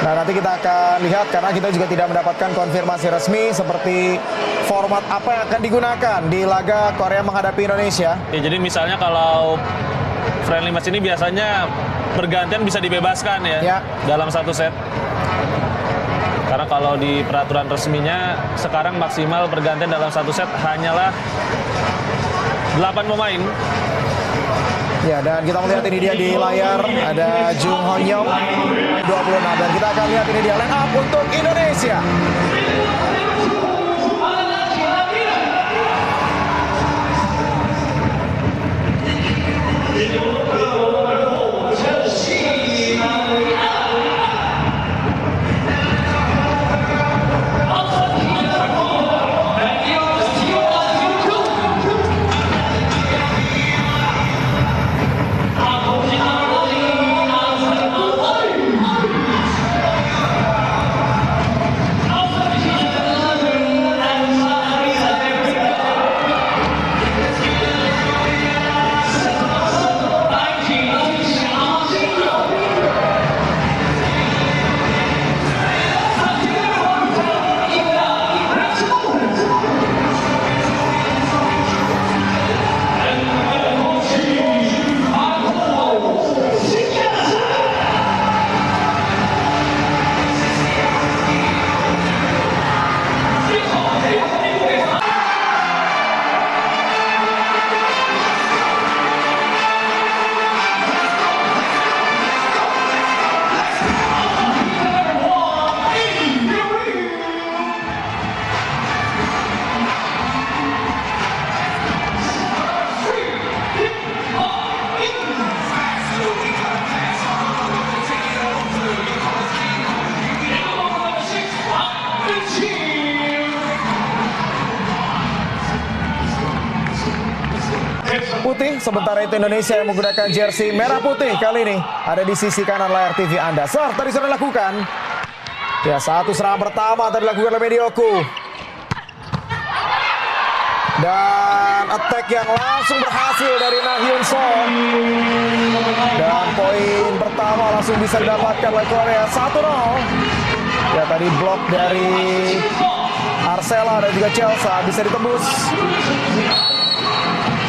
Nah, nanti kita akan lihat karena kita juga tidak mendapatkan konfirmasi resmi seperti format apa yang akan digunakan di laga Korea menghadapi Indonesia. Ya, jadi misalnya kalau friendly match ini biasanya bergantian bisa dibebaskan ya dalam satu set. Karena kalau di peraturan resminya sekarang maksimal pergantian dalam satu set hanyalah 8 pemain. Ya, dan kita melihat ini dia di layar ada Jung Hon Yong 26, dan kita akan lihat ini dia line up untuk Indonesia. Putih, sementara itu Indonesia yang menggunakan jersey merah putih kali ini ada di sisi kanan layar TV Anda. Serve tadi sudah dilakukan. Ya, satu serangan pertama tadi dilakukan oleh Medioku. Dan attack yang langsung berhasil dari Nah Hyun Soo. Dan poin pertama langsung bisa didapatkan oleh Korea 1-0. Ya, tadi blok dari Arcela dan juga Chelsea bisa ditembus.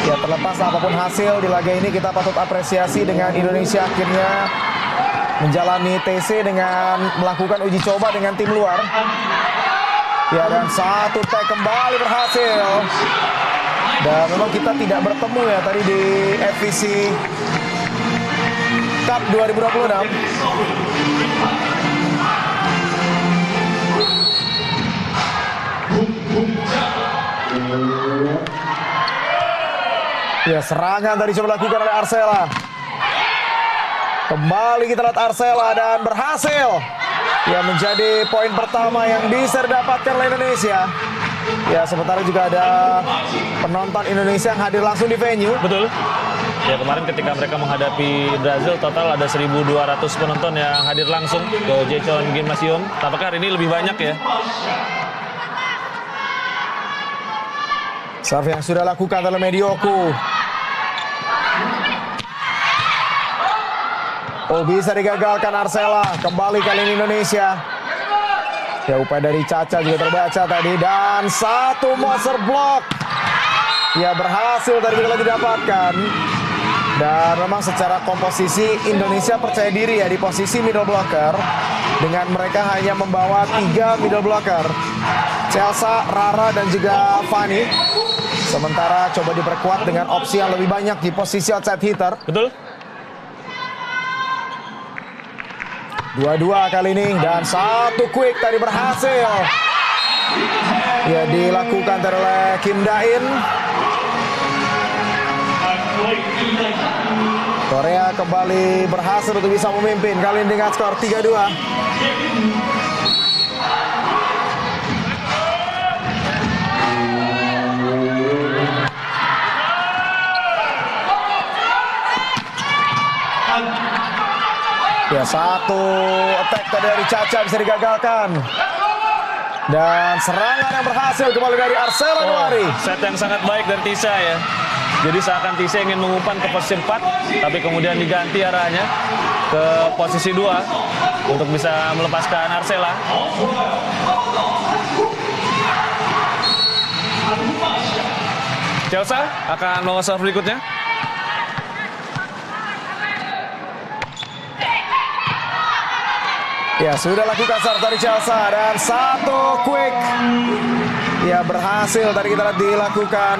Ya, terlepas apapun hasil di laga ini, kita patut apresiasi dengan Indonesia akhirnya menjalani TC dengan melakukan uji coba dengan tim luar. Ya, dan satu tag kembali berhasil. Dan memang kita tidak bertemu ya tadi di FVC Cup 2026. Ya, serangan tadi coba dilakukan oleh Arcela. Kembali kita lihat Arcela dan berhasil. Ya, menjadi poin pertama yang bisa didapatkan oleh Indonesia. Ya, sementara juga ada penonton Indonesia yang hadir langsung di venue. Betul. Ya, kemarin ketika mereka menghadapi Brazil total ada 1.200 penonton yang hadir langsung ke Jecheon Gymnasium. Tampaknya hari ini lebih banyak ya. Serve yang sudah lakukan oleh Medioku. Oh, bisa digagalkan Arcela. Kembali kali ini Indonesia. Ya, upaya dari Caca juga terbaca tadi. Dan satu monster block. Ya, berhasil tadi kita didapatkan. Dan memang secara komposisi Indonesia percaya diri ya di posisi middle blocker. Dengan mereka hanya membawa 3 middle blocker. Chelsea, Rara, dan juga Fanny. Sementara coba diperkuat dengan opsi yang lebih banyak di posisi outside hitter. Betul. 2-2 kali ini dan satu quick tadi berhasil. Ya, dilakukan oleh Kim Da-in. Korea kembali berhasil untuk bisa memimpin kali ini dengan skor 3-2. Ya, satu attack tadi dari Caca bisa digagalkan. Dan serangan yang berhasil kembali dari Arcela Nuari. Set yang sangat baik dari Tisha ya. Jadi seakan Tisha ingin mengumpan ke posisi 4, tapi kemudian diganti arahnya ke posisi 2. untuk bisa melepaskan Arsela. Chelsea akan mau serve berikutnya. Ya, sudah lakukan serve dari Chelsea dan satu quick. Ya, berhasil tadi kita lihat dilakukan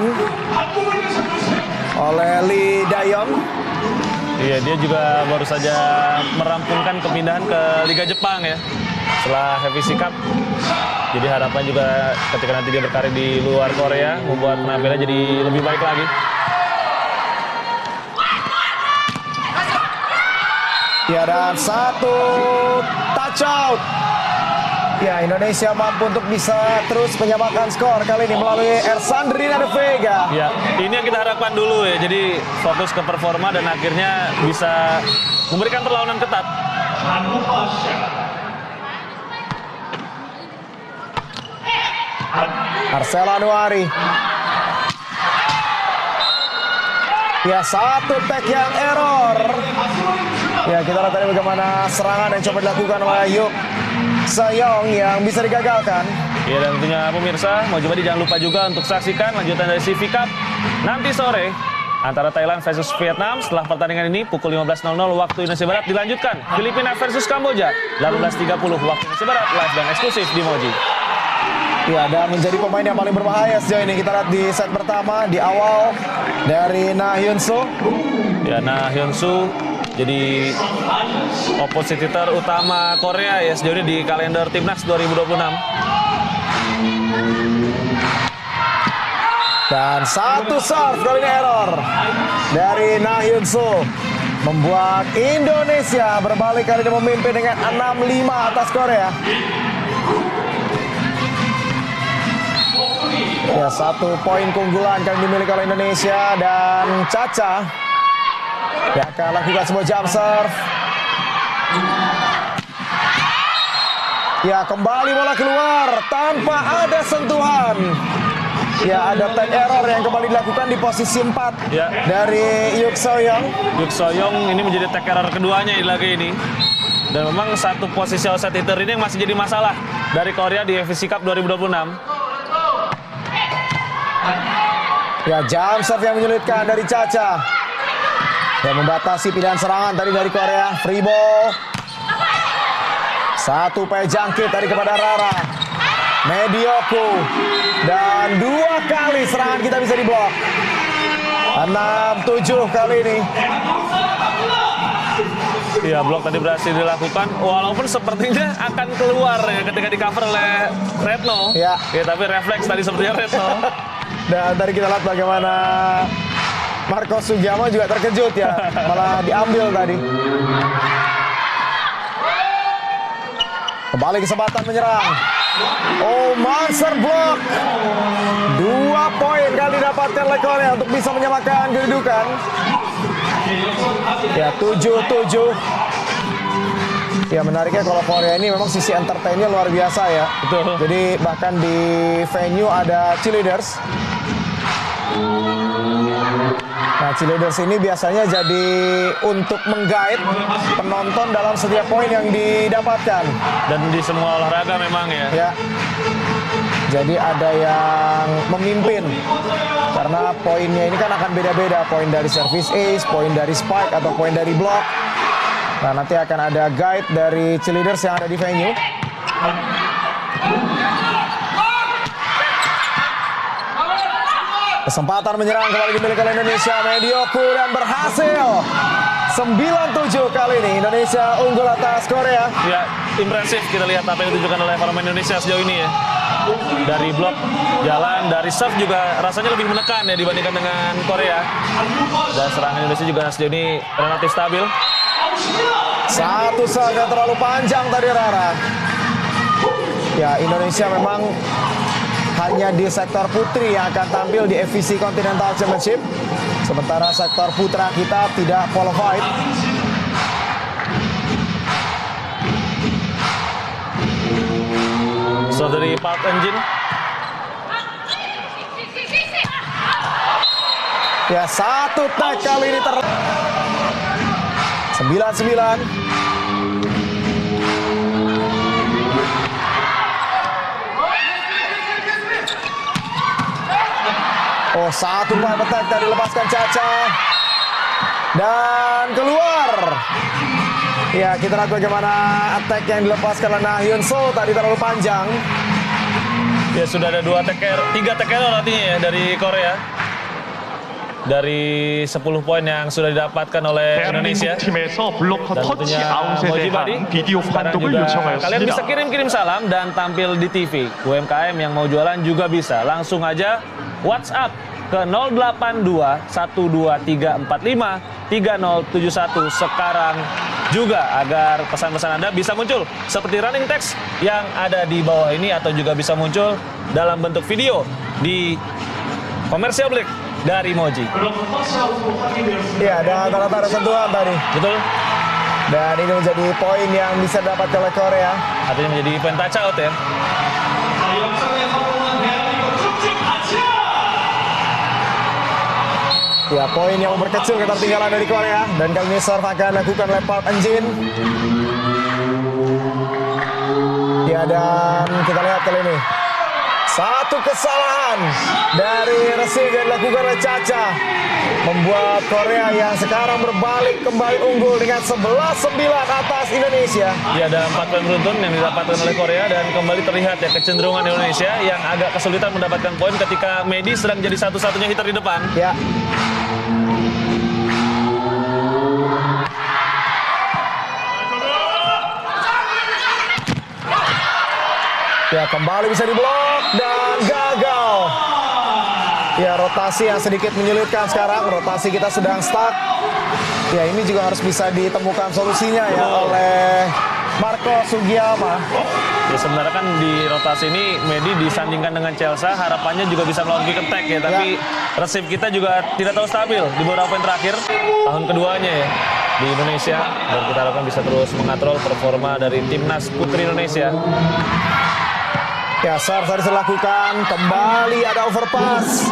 oleh Lee Dayon. Iya, dia juga baru saja merampungkan kepindahan ke Liga Jepang ya. Setelah FVC Cup. Jadi harapan juga ketika nanti dia berkarir di luar Korea membuat penampilannya jadi lebih baik lagi. Ya, dan satu touch out. Ya, Indonesia mampu untuk bisa terus menyamakan skor kali ini melalui Ersandrina de Vega. Ya, ini yang kita harapkan dulu ya. Jadi fokus ke performa dan akhirnya bisa memberikan perlawanan ketat. Arsela Anuari. Ya, satu tag yang error. Ya, kita lihat tadi bagaimana serangan yang coba dilakukan oleh Yuk Sayong yang bisa digagalkan. Ya, dan tentunya pemirsa, mau coba jangan lupa juga untuk saksikan lanjutan dari CV Cup nanti sore antara Thailand versus Vietnam. Setelah pertandingan ini pukul 15.00 waktu Indonesia Barat dilanjutkan Filipina versus Kamboja 18.30 waktu Indonesia Barat, live dan eksklusif di Moji. Ya, dan menjadi pemain yang paling berbahaya sejauh ini. Kita lihat di set pertama di awal dari Na Hyun Soo. Ya, Na Hyun Soo jadi opositor utama Korea ya sejauh ini di kalender Timnas 2026. Dan satu serve kali ini error dari Na Hyun Soo membuat Indonesia berbalik kali ini memimpin dengan 6-5 atas Korea. Ya, satu poin keunggulan kali dimiliki oleh Indonesia dan Caca yang akan lakukan sebuah jump serve. Ya, kembali bola keluar tanpa ada sentuhan. Ya, ada tag error yang kembali dilakukan di posisi 4 ya, dari Yuk Soyoung. Yuk Soyoung ini menjadi tag error keduanya di laga ini. Dan memang satu posisi outside hitter ini yang masih jadi masalah dari Korea di FVC Cup 2026. Ya, jump serve yang menyulitkan dari Caca. Yang membatasi pilihan serangan tadi dari Korea. Free ball. Satu upaya jangkit tadi kepada Rara. Medioku. Dan 2 kali serangan kita bisa diblok. 6-7 kali ini. Iya, blok tadi berhasil dilakukan. Walaupun sepertinya akan keluar ya ketika di cover oleh Retno. Ya, tapi refleks tadi sepertinya Retno. Dan tadi kita lihat bagaimana Marco Sugiyama juga terkejut ya. Malah diambil tadi. Kembali kesempatan menyerang. Oh, monster block. 2 poin kali didapatkan oleh Korea untuk bisa menyamakan kedudukan. Ya, 7-7. Ya, menariknya kalau Korea ini memang sisi entertainnya luar biasa ya. Betul. Jadi bahkan di venue ada cheerleaders. Nah, cheerleaders ini biasanya jadi untuk menggait penonton dalam setiap poin yang didapatkan. Dan di semua olahraga memang ya. Ya. Jadi ada yang memimpin. Karena poinnya ini kan akan beda-beda. Poin dari service ace, poin dari spike, atau poin dari block. Nah, nanti akan ada guide dari cheerleaders yang ada di venue. Kesempatan menyerang kembali dimiliki oleh Indonesia. Medioku dan berhasil. 9-7 kali ini Indonesia unggul atas Korea. Ya, impresif kita lihat apa yang ditunjukkan oleh pemain Indonesia sejauh ini ya. Dari blok, jalan, dari serve juga rasanya lebih menekan ya dibandingkan dengan Korea. Dan serangan Indonesia juga sejauh ini relatif stabil. Satu saja terlalu panjang tadi Rara. Ya, Indonesia memang hanya di sektor putri yang akan tampil di FVC Continental Championship. Sementara sektor putra kita tidak qualified. So dari Park Engine. Ya, satu tag kali ini 9-9. satu point attack tadi lepaskan Caca. Dan keluar. Ya, kita lihat bagaimana attack yang dilepaskan oleh Nah Hyun Soo tadi terlalu panjang. Ya sudah ada 3 take error artinya ya dari Korea. Dari 10 poin yang sudah didapatkan oleh Indonesia. Dan tentunya Moji Badi. Sekarang juga kalian bisa kirim salam dan tampil di TV. UMKM yang mau jualan juga bisa. Langsung aja WhatsApp ke 082-12345-3071 sekarang juga agar pesan-pesan Anda bisa muncul seperti running text yang ada di bawah ini atau juga bisa muncul dalam bentuk video di komersial break dari Moji. Ya, dan rata-rata ada sentuhan tadi. Betul. Dan ini menjadi poin yang bisa didapatkan oleh Korea. Artinya menjadi poin touch out ya. Ya, poin yang memperkecil ketertinggalan dari Korea. Dan kali ini serve akan lakukan oleh Park Eun-jin. Ya, dan kita lihat kali ini. Satu kesalahan dari receive yang dilakukan oleh Caca membuat Korea yang sekarang berbalik kembali unggul dengan 11-9 atas Indonesia. Ya, ada 4 poin beruntun yang didapatkan oleh Korea dan kembali terlihat ya kecenderungan Indonesia yang agak kesulitan mendapatkan poin ketika Medi sedang jadi satu-satunya hitter di depan. Ya. Ya, kembali bisa diblok dan gagal. Ya, rotasi yang sedikit menyulitkan sekarang. Rotasi kita sedang stuck. Ya, ini juga harus bisa ditemukan solusinya ya oleh Marco Sugiyama. Ya, sebenarnya kan di rotasi ini Medi disandingkan dengan Chelsea, harapannya juga bisa melawan quick attack ya. Tapi receive kita juga tidak tahu stabil di beberapa poin terakhir. Tahun keduanya ya di Indonesia. Dan kita harapkan bisa terus mengatrol performa dari Timnas Putri Indonesia. Ya, serve harus dilakukan. Kembali ada overpass.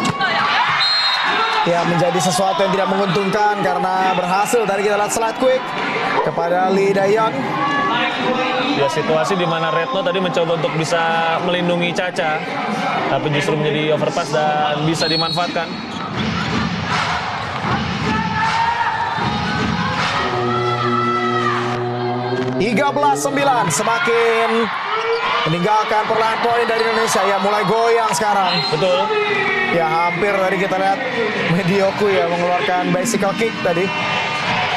Ya, menjadi sesuatu yang tidak menguntungkan karena berhasil dari kita lihat slide quick kepada Lee Daeyeon. Ya, situasi di mana Retno tadi mencoba untuk bisa melindungi Caca, tapi justru menjadi overpass dan bisa dimanfaatkan. (13-9) semakin meninggalkan perlahan poin dari Indonesia. Ya, mulai goyang sekarang. Betul. Ya, hampir tadi kita lihat Medioku ya mengeluarkan bicycle kick tadi.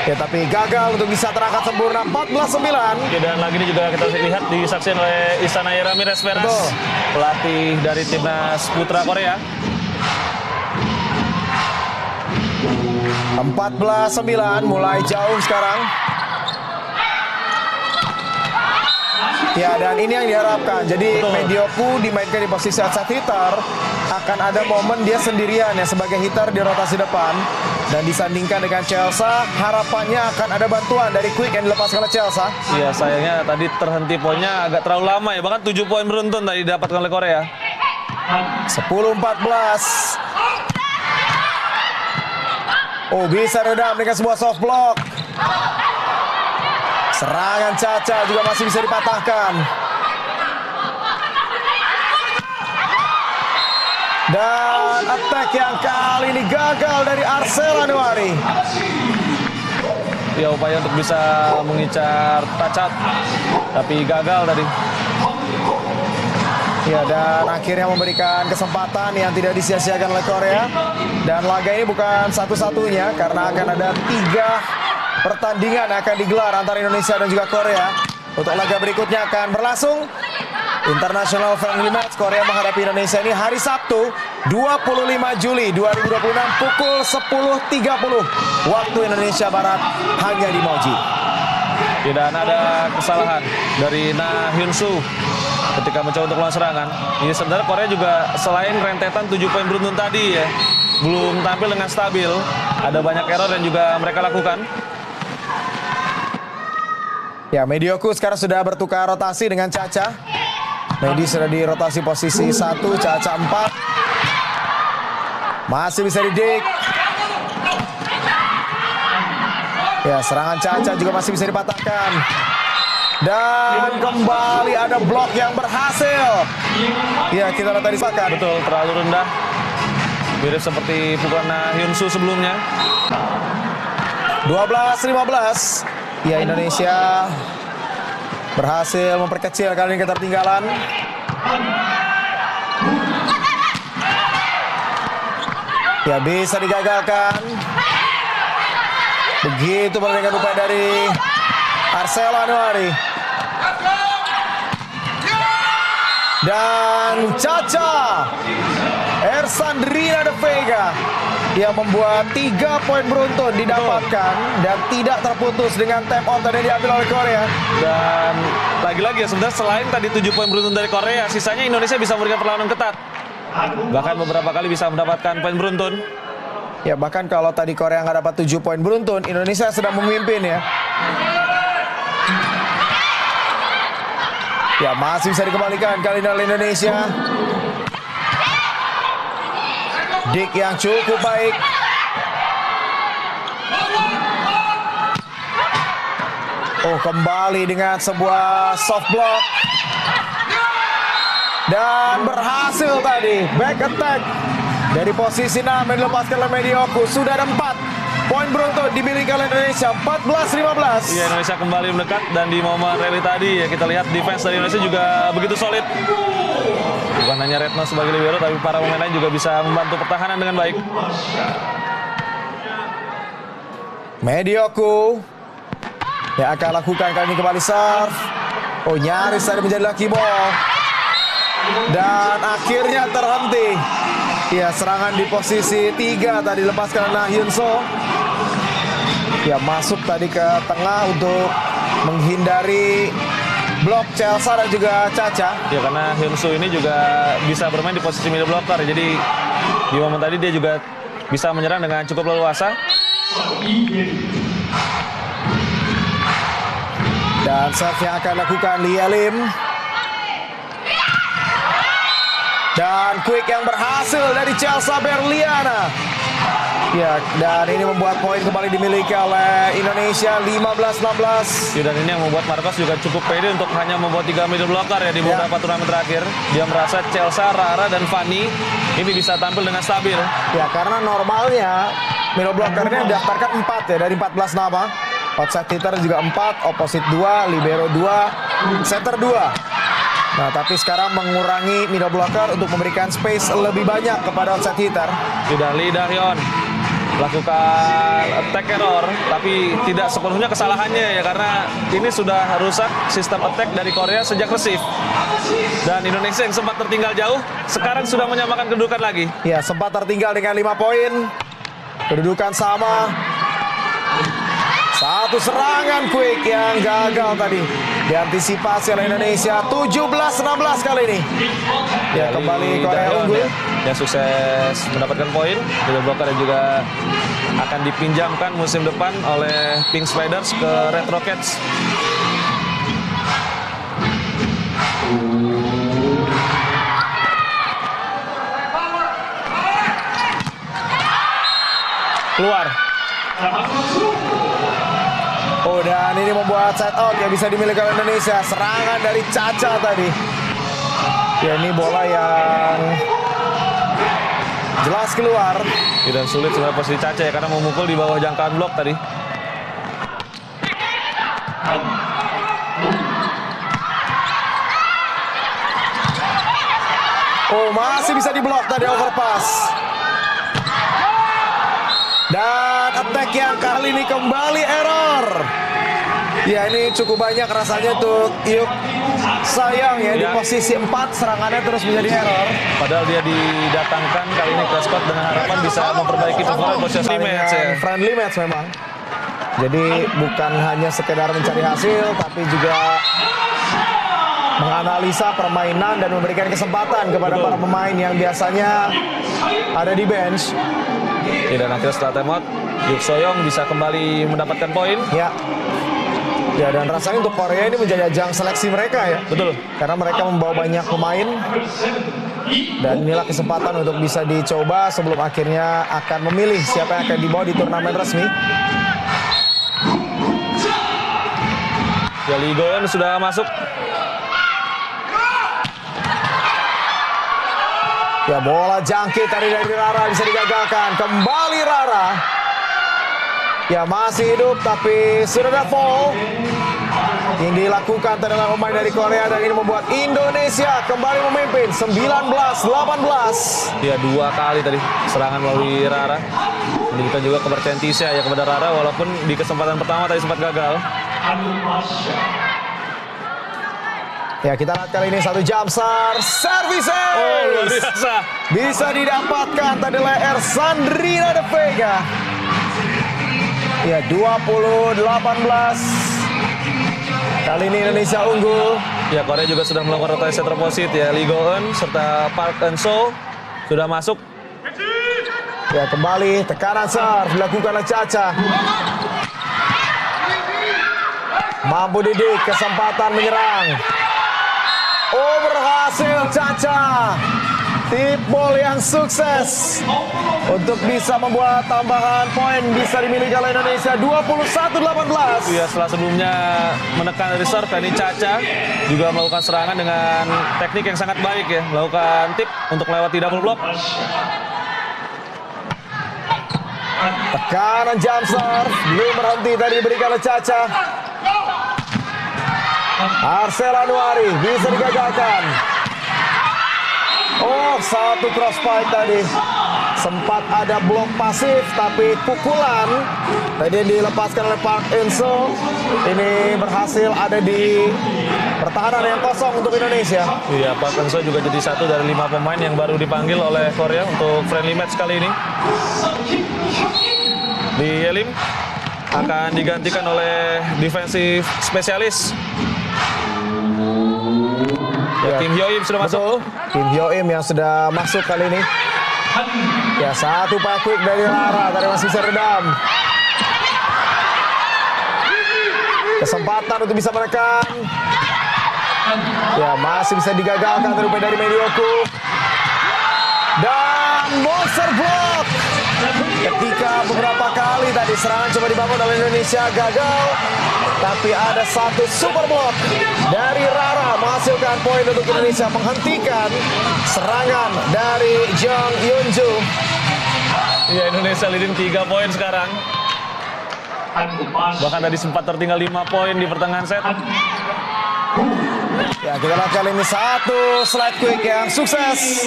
Ya, tapi gagal untuk bisa terangkat sempurna. 14-9. Ya, dan lagi ini juga kita lihat disaksikan oleh Isanaya Ramirez Veras, pelatih dari Timnas Putra Korea. 14-9, mulai jauh sekarang. Ya, dan ini yang diharapkan. Jadi Medioku dimainkan di posisi outside hitter, akan ada momen dia sendirian ya sebagai hitter di rotasi depan. Dan disandingkan dengan Chelsea, harapannya akan ada bantuan dari quick yang dilepaskan oleh Chelsea. Iya, sayangnya tadi terhenti poinnya agak terlalu lama ya. Bahkan 7 poin beruntun tadi didapatkan oleh Korea. 10-14. Oh, bisa redam dengan sebuah soft block. Serangan Caca juga masih bisa dipatahkan. Dan attack yang kali ini gagal dari Arcel Anwari. Ya, upaya untuk bisa mengincar touch out, tapi gagal tadi. Ya, dan akhirnya memberikan kesempatan yang tidak disia-siakan oleh Korea. Dan laga ini bukan satu-satunya karena akan ada 3 pertandingan yang akan digelar antara Indonesia dan juga Korea. Untuk laga berikutnya akan berlangsung International Friendly Match Korea menghadapi Indonesia ini hari Sabtu 25 Juli 2026 pukul 10.30 waktu Indonesia Barat hanya di Moji. Tidak ada kesalahan dari Nah Hyun Soo ketika mencoba untuk melawan serangan. Ini sebenarnya Korea juga selain rentetan 7 poin beruntun tadi ya, belum tampil dengan stabil. Ada banyak error yang juga mereka lakukan. Ya, Medioku sekarang sudah bertukar rotasi dengan Caca. Medi sudah di rotasi posisi 1, Caca 4. Masih bisa didik. Ya, serangan Caca juga masih bisa dipatahkan. Dan kembali ada blok yang berhasil. Ya, kita lihat tadi sepakat. Betul, terlalu rendah. Mirip seperti pukulan Hyun-soo sebelumnya. 12-15. Ya, Indonesia berhasil memperkecil kali ini ketertinggalan. Ya, bisa digagalkan. Begitu pertandingan upaya dari Arcela Anwari. Dan Caca Ersandrina De Vega yang membuat 3 poin beruntun didapatkan dan tidak terputus dengan tap out yang diambil oleh Korea. Dan lagi-lagi ya, sebenarnya selain tadi 7 poin beruntun dari Korea, sisanya Indonesia bisa memberikan perlawanan ketat. Bahkan beberapa kali bisa mendapatkan poin beruntun. Ya, bahkan kalau tadi Korea nggak dapat 7 poin beruntun, Indonesia sedang memimpin ya. Ya, masih bisa dikembalikan kali ini oleh Indonesia. Dik yang cukup baik. Oh, kembali dengan sebuah soft block. Dan berhasil tadi back attack dari posisi 6 yang dilepaskan oleh Medioku. Sudah ada 4 poin beruntun dimiliki oleh Indonesia, 14-15. Iya, Indonesia kembali mendekat dan di momen rally tadi ya kita lihat defense dari Indonesia juga begitu solid. Bukan hanya Retno sebagai libero, tapi para pemain lain juga bisa membantu pertahanan dengan baik. Medioku yang akan lakukan kali ini kembali serve. Oh, nyaris tadi menjadi lucky ball. Dan akhirnya terhenti. Ya, serangan di posisi 3 tadi lepaskan oleh Hyun-soo. Ya, masuk tadi ke tengah untuk menghindari blok Chelsea dan juga Caca. Ya, karena Hyun-soo ini juga bisa bermain di posisi middle blocker. Jadi di momen tadi dia juga bisa menyerang dengan cukup leluasa. Dan serve yang akan lakukan Lia Lim. Dan quick yang berhasil dari Chelsea Berliana. Ya, dan ini membuat poin kembali dimiliki oleh Indonesia, 15-16. Ya, dan ini yang membuat Marcos juga cukup pede untuk hanya membuat 3 middle blocker ya di beberapa turnamen terakhir. Dia merasa Chelsea, Rara, dan Fanny ini bisa tampil dengan stabil. Ya, karena normalnya middle blockernya didaftarkan 4 ya dari 14 nama. Outside hitter juga 4, opposite 2, libero 2, center 2. Nah, tapi sekarang mengurangi middle blocker untuk memberikan space lebih banyak kepada outside hitter. Sudah Lee Da-hyun lakukan attack error, tapi tidak sepenuhnya kesalahannya ya, karena ini sudah rusak sistem attack dari Korea sejak receive. Dan Indonesia yang sempat tertinggal jauh, sekarang sudah menyamakan kedudukan lagi. Ya, sempat tertinggal dengan 5 poin. Kedudukan sama. Satu serangan quick yang gagal tadi diantisipasi oleh Indonesia. 17-16 kali ini. Ya, kembali Korea unggul. Yang sukses mendapatkan poin. Middle blocker yang juga akan dipinjamkan musim depan oleh Pink Spiders ke Red Rockets. Keluar. Oh, dan ini membuat side out yang bisa dimiliki oleh Indonesia. Serangan dari Caca tadi. Ya, ini bola yang jelas keluar. Dan sulit sebenarnya posisi Caca ya, karena memukul di bawah jangkauan blok tadi. Oh, masih bisa diblok tadi overpass. Dan attack yang kali ini kembali error. Ya, ini cukup banyak rasanya untuk Yuk Sayang ya, di posisi 4 serangannya terus menjadi error. Padahal dia didatangkan kali ini ke squad dengan harapan bisa memperbaiki performa posisi match ya. Friendly match memang. Jadi bukan hanya sekedar mencari hasil, tapi juga menganalisa permainan dan memberikan kesempatan kepada para pemain yang biasanya ada di bench. Dan akhirnya setelah timeout, Yuk Soyong bisa kembali mendapatkan poin. Ya. Ya, dan rasanya untuk Korea ini menjadi ajang seleksi mereka ya. Betul. Karena mereka membawa banyak pemain. Dan inilah kesempatan untuk bisa dicoba sebelum akhirnya akan memilih siapa yang akan dibawa di turnamen resmi. Ya, Lee Goyeon sudah masuk. Ya, bola jangkit tadi dari Rara bisa digagalkan. Kembali Rara. Ya, masih hidup tapi sudah ada foul yang dilakukan terhadap pemain dari Korea, dan ini membuat Indonesia kembali memimpin 19-18. Ya, 2 kali tadi serangan melalui Rara. Menunjukkan juga kepercayaan Tisha ya kepada Rara, walaupun di kesempatan pertama tadi sempat gagal. Ya, kita lihat kali ini satu jumpstart service. Oh, luar biasa. Bisa didapatkan tadi oleh Ersandrina De Vega. Ya, 20-18. Kali ini Indonesia unggul. Ya, Korea juga sudah melakukan rotasi set oposit ya. Lee Go-eun serta Park Eun-so sudah masuk. Ya, kembali tekanan serve dilakukan oleh Caca. Mampu Didik, kesempatan menyerang. Oh, berhasil Caca. Tip ball yang sukses untuk bisa membuat tambahan poin bisa dimiliki oleh Indonesia 21-18. Ya, setelah sebelumnya menekan dari serve, ini Caca juga melakukan serangan dengan teknik yang sangat baik ya, melakukan tip untuk melewati double block. Tekanan jump serve belum berhenti tadi diberikan oleh Caca. Arcel Anwari bisa digagalkan. Oh, satu cross fight tadi. Sempat ada blok pasif, tapi pukulan tadi dilepaskan oleh Park Eun-so. Ini berhasil ada di pertahanan yang kosong untuk Indonesia. Iya, Park Eun-so juga jadi satu dari 5 pemain yang baru dipanggil oleh Korea untuk friendly match kali ini. Di Yelim akan digantikan oleh defensive spesialis. Ya, Kim Hyo-im sudah masuk. Kim Hyo-im yang sudah masuk kali ini. Ya, satu upaya quick dari Rara, tadi masih bisa redam. Kesempatan untuk bisa menekan. Ya, masih bisa digagalkan terupaya dari Medioku. Dan monster block. Ketika beberapa kali tadi serangan coba dibangun oleh Indonesia gagal, tapi ada satu super block dari Rara menghasilkan poin untuk Indonesia, menghentikan serangan dari Jung Yunju. Ya, Indonesia leading 3 poin sekarang. Bahkan tadi sempat tertinggal 5 poin di pertengahan set. Ya, kita lihat kali ini satu slide quick yang sukses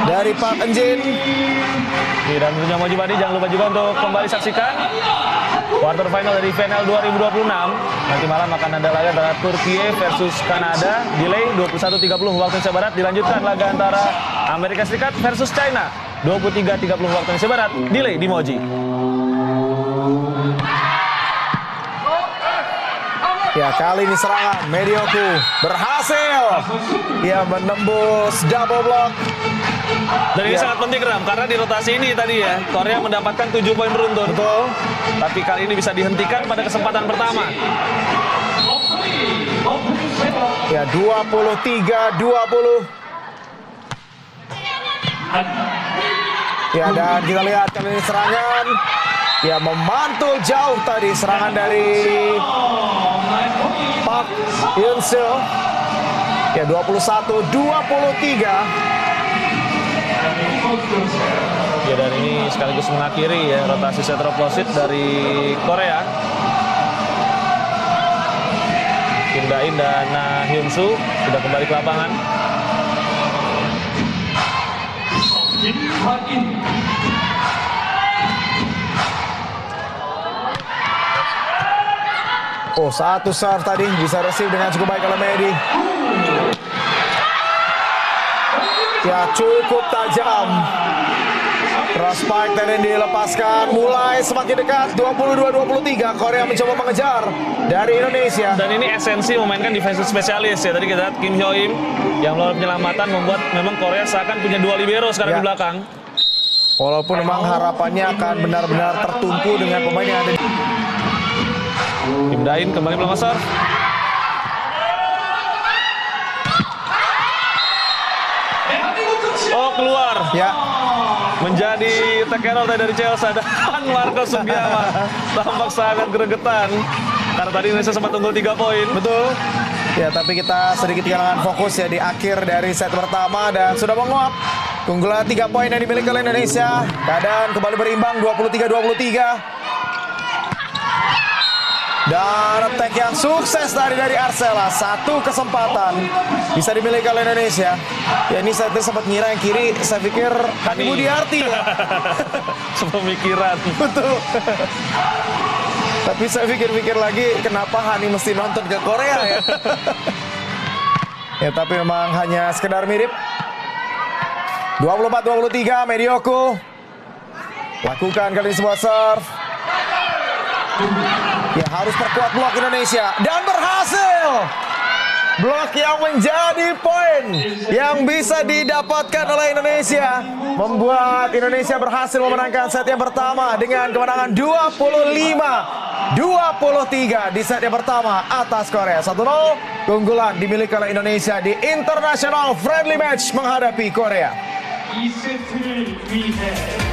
dari Park Eun-jin. Dan tentunya Moji Badi, jangan lupa juga untuk kembali saksikan quarter final dari VNL 2026. Nanti malam akan ada laga antara Turkiye versus Kanada, delay 21.30 waktu Indonesia Barat. Dilanjutkan laga antara Amerika Serikat versus China 23.30 waktu Indonesia Barat, delay di Moji. Ya, kali ini serangan Medioku berhasil. Ya, menembus double block. Dan ini sangat penting, Ram, karena di rotasi ini tadi ya, Korea mendapatkan 7 poin beruntun. Betul. Tapi kali ini bisa dihentikan pada kesempatan pertama. Ya, 23-20. Ya, dan kita lihat kali ini serangan. Ya, memantul jauh tadi serangan dari Park Eun-so. Ya, 21-23. Ya, dan ini sekaligus mengakhiri ya rotasi set oposit dari Korea. Kim Da-in dan Na Hyun-soo sudah kembali ke lapangan. Oh, satu serve tadi bisa receive dengan cukup baik oleh Medi. Ya, cukup tajam. Cross spike tadi dilepaskan, mulai semakin dekat. 22-23, Korea mencoba mengejar dari Indonesia. Dan ini esensi memainkan defensive spesialis ya. Tadi kita lihat Kim Hyo-im yang melakukan penyelamatan membuat memang Korea seakan punya 2 libero sekarang Ya. di belakang. Walaupun memang harapannya akan benar-benar tertumpu dengan pemain yang ada di... Kim Da-in kembali melakukan serve. Oh, keluar. Ya, Menjadi take error dari Chelsea dan Marco Sugiyawa tampak sangat gregetan karena tadi Indonesia sempat unggul 3 poin. betul. Ya, tapi kita sedikit kehilangan fokus ya di akhir dari set pertama dan sudah menguap Keunggulan 3 poin yang dimiliki oleh Indonesia. Keadaan kembali berimbang 23-23. Dan attack yang sukses dari Arcela. Satu kesempatan bisa dimiliki oleh Indonesia. Ya ini saya sempat ngira yang kiri, saya pikir Hani Budiarti ya. Sepemikiran. Betul. Tapi saya pikir-pikir lagi, kenapa Hani mesti nonton ke Korea ya? Ya tapi memang hanya sekedar mirip. 24-23, Medioko lakukan kali ini sebuah serve. Ya harus perkuat blok Indonesia dan berhasil. Blok yang menjadi poin yang bisa didapatkan oleh Indonesia membuat Indonesia berhasil memenangkan set yang pertama dengan kemenangan 25-23 di set yang pertama atas Korea. 1-0 keunggulan dimiliki oleh Indonesia di International Friendly Match menghadapi Korea.